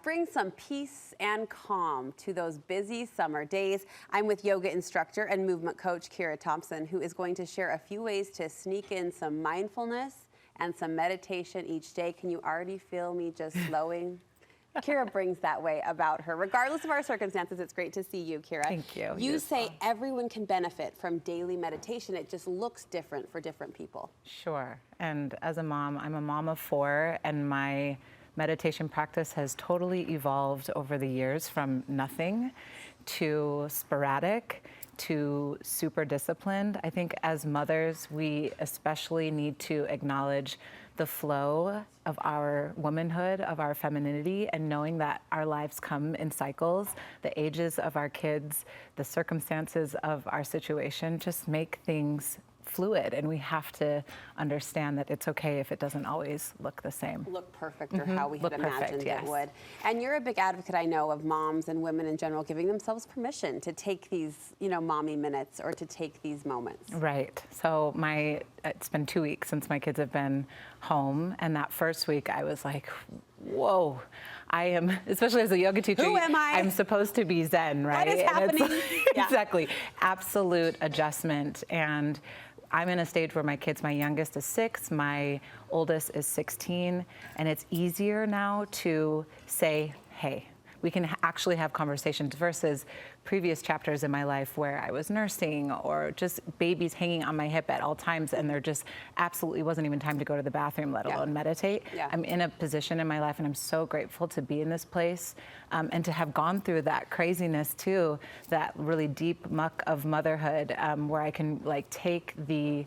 Bring some peace and calm to those busy summer days. I'm with yoga instructor and movement coach Kera Thompson, who is going to share a few ways to sneak in some mindfulness and some meditation each day. Can you already feel me just slowing? Kera brings that way about her. Regardless of our circumstances, it's great to see you, Kera. Thank you. You say everyone can benefit from daily meditation. It just looks different for different people. Sure. And as a mom, I'm a mom of 4, and my meditation practice has totally evolved over the years from nothing to sporadic to super disciplined. I think as mothers, we especially need to acknowledge the flow of our womanhood, of our femininity, and knowing that our lives come in cycles. The ages of our kids, the circumstances of our situation just make things fluid, and we have to understand that it's okay if it doesn't always look the same. Look perfect, or how we had imagined yes. it would. And you're a big advocate, I know, of moms and women in general giving themselves permission to take these, mommy minutes or to take these moments. Right. So it's been 2 weeks since my kids have been home, and that first week I was like, whoa, I am, especially as a yoga teacher, who am I? I'm supposed to be Zen, right? What is happening? Exactly. Absolute adjustment. And I'm in a stage where my youngest is 6, my oldest is 16, and it's easier now to say, hey, we can actually have conversations versus previous chapters in my life where I was nursing or just babies hanging on my hip at all times, and there just absolutely wasn't even time to go to the bathroom, let alone meditate. I'm in a position in my life, and I'm so grateful to be in this place and to have gone through that craziness too, that really deep muck of motherhood, where I can take the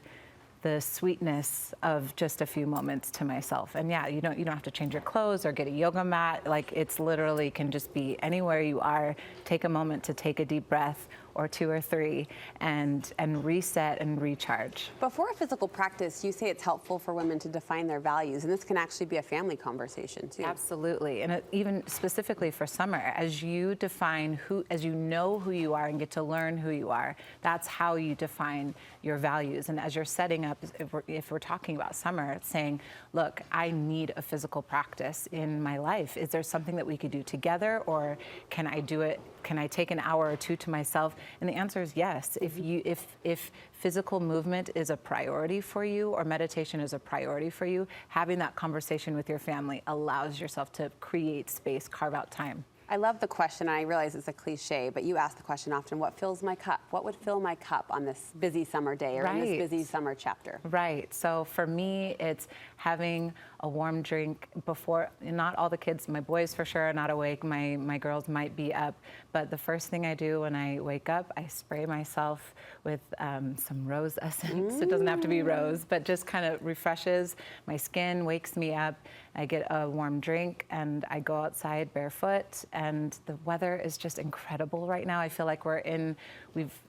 sweetness of just a few moments to myself. And you don't have to change your clothes or get a yoga mat. It's literally can just be anywhere you are. Take a moment to take a deep breath or 2 or 3 and reset and recharge. Before a physical practice, you say it's helpful for women to define their values, and this can actually be a family conversation too. Absolutely, and even specifically for summer, as you define as you know who you are and get to learn who you are, that's how you define your values. And as you're setting up, if we're talking about summer, it's saying, look, I need a physical practice in my life. Is there something that we could do together, or can I do it? Can I take an hour or 2 to myself? And the answer is yes. If physical movement is a priority for you, or meditation is a priority for you, having that conversation with your family allows yourself to create space, carve out time. I love the question, and I realize it's a cliche, but you ask the question often, what fills my cup? What would fill my cup on this busy summer day or in this busy summer chapter? Right. So for me, it's having a warm drink before. Not all the kids, my boys for sure are not awake. My girls might be up. But the first thing I do when I wake up, I spray myself with some rose essence. It doesn't have to be rose, but just kind of refreshes my skin, wakes me up. I get a warm drink, and I go outside barefoot, and the weather is just incredible right now. I feel like we've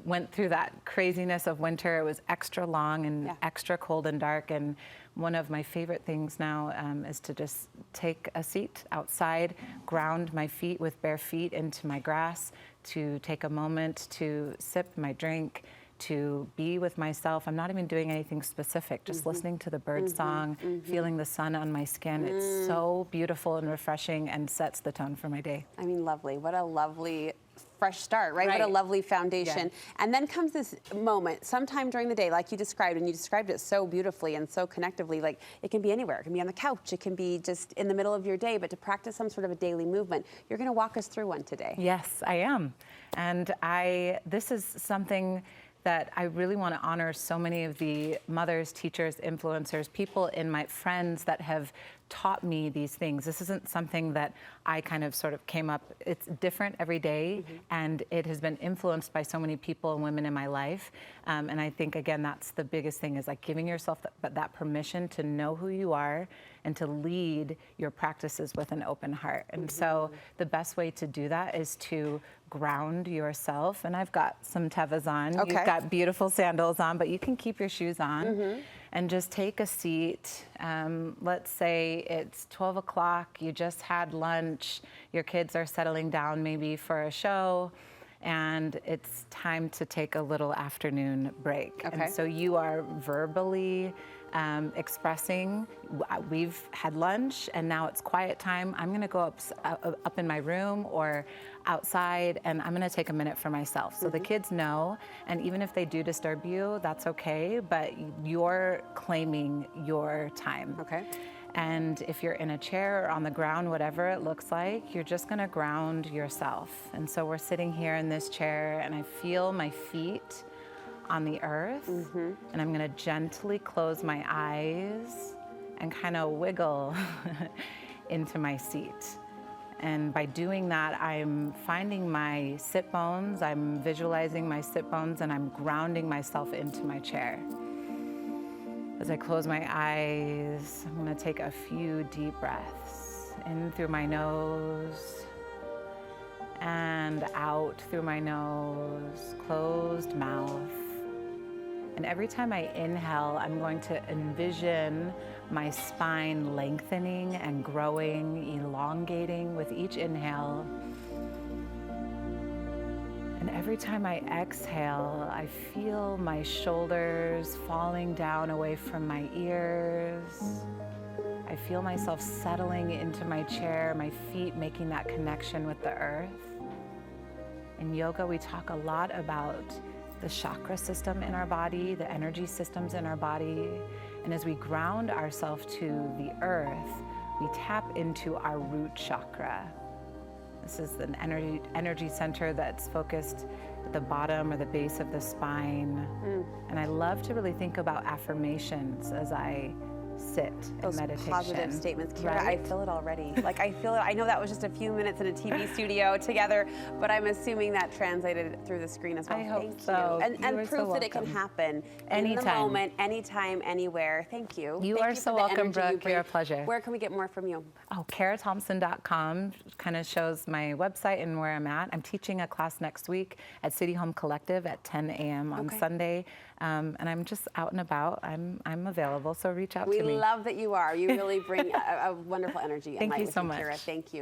went through that craziness of winter. It was extra long and extra cold and dark, and one of my favorite things now is to just take a seat outside, ground my feet with bare feet into my grass, to take a moment to sip my drink, to be with myself. I'm not even doing anything specific, just listening to the bird song, feeling the sun on my skin. It's so beautiful and refreshing and sets the tone for my day. I mean, lovely. What a lovely fresh start, right? What a lovely foundation. And then comes this moment sometime during the day, like you described, and you described it so beautifully and so connectively. It can be anywhere. It can be on the couch. It can be just in the middle of your day, but to practice some sort of a daily movement. You're going to walk us through one today. Yes, I am. And this is something that I really want to honor so many of the mothers, teachers, influencers, people in my friends that have taught me these things. This isn't something that I kind of sort of came up. It's different every day, and it has been influenced by so many people and women in my life. And I think, again, that's the biggest thing, is giving yourself that permission to know who you are and to lead your practices with an open heart. And so the best way to do that is to ground yourself. And I've got some tevas on. Okay. You've got beautiful sandals on, but you can keep your shoes on. And just take a seat. Let's say it's 12 o'clock, you just had lunch, your kids are settling down maybe for a show, and it's time to take a little afternoon break. Okay. And so you are verbally expressing, we've had lunch and now it's quiet time. I'm gonna go up in my room or outside and I'm gonna take a minute for myself. So the kids know, and even if they do disturb you, that's okay, but you're claiming your time. Okay. And if you're in a chair or on the ground, whatever it looks like, you're just gonna ground yourself. And so we're sitting here in this chair and I feel my feet on the earth, and I'm gonna gently close my eyes and kind of wiggle into my seat. And by doing that, I'm finding my sit bones, I'm visualizing my sit bones, and I'm grounding myself into my chair. As I close my eyes, I'm gonna take a few deep breaths in through my nose and out through my nose, closed mouth. And every time I inhale, I'm going to envision my spine lengthening and growing, elongating with each inhale. And every time I exhale, I feel my shoulders falling down away from my ears. I feel myself settling into my chair, my feet making that connection with the earth. In yoga, we talk a lot about the chakra system in our body, the energy systems in our body. And as we ground ourselves to the earth, we tap into our root chakra. This is an energy center that's focused at the bottom or the base of the spine. And I love to really think about affirmations as I sit Those in meditation. positive statements. Kera, Right? I feel it already. Like I feel it. I know that was just a few minutes in a TV studio together, but I'm assuming that translated through the screen as well. I hope Thank so. you. And You are proof so that it can welcome. happen in the Anytime. moment, anytime, anywhere. Thank you. You Thank are for so the welcome, energy you Brooke. bring. You're a pleasure. Where can we get more from you? Oh, KeraThompson.com kind of shows my website and where I'm at. I'm teaching a class next week at City Home Collective at 10 a.m. on Okay. Sunday. And I'm just out and about. I'm available, so reach out We to me. love that you are. You really bring a wonderful energy and Thank light you with so you, much. Kera. Thank you.